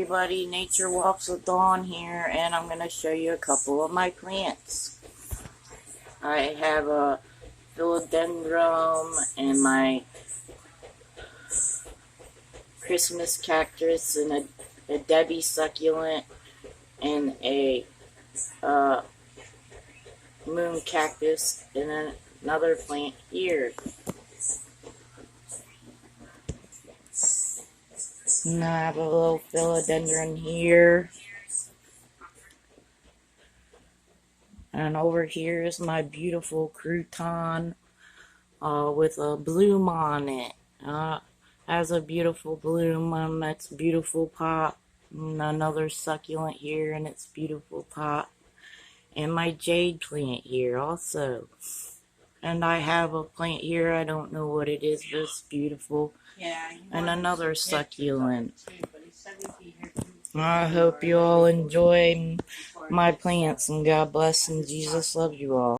everybody, Nature Walks with Dawn here, and I'm going to show you a couple of my plants. I have a philodendron and my Christmas cactus and a Debbie succulent and a moon cactus and then another plant here. And I have a little philodendron here. And over here is my beautiful crouton with a bloom on it. Has a beautiful bloom on its beautiful pot. And another succulent here in its beautiful pot. And my jade plant here also. And I have a plant here, I don't know what it is, but it's beautiful. And another succulent. I hope you all enjoy my plants, and God bless, and Jesus loves you all.